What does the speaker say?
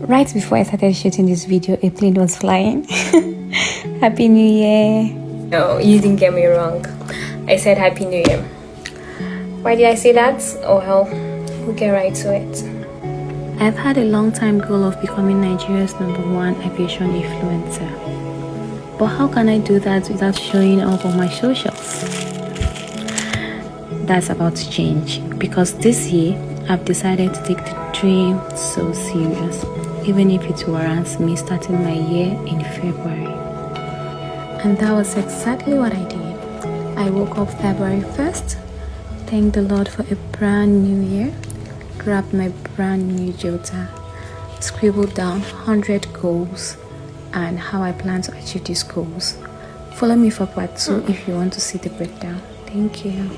Right before I started shooting this video, a plane was flying. Happy New Year. No, you didn't get me wrong. I said Happy New Year. Why did I say that? Oh hell, we'll get right to it. I've had a long time goal of becoming Nigeria's #1 aviation influencer. But how can I do that without showing up on my socials? That's about to change, because this year I've decided to take the dream so serious, even if it warrants me starting my year in February. And that was exactly what I did. I woke up February 1st, thanked the Lord for a brand new year, grabbed my brand new Jota, scribbled down 100 goals and how I plan to achieve these goals. Follow me for part 2 if you want to see the breakdown. Thank you.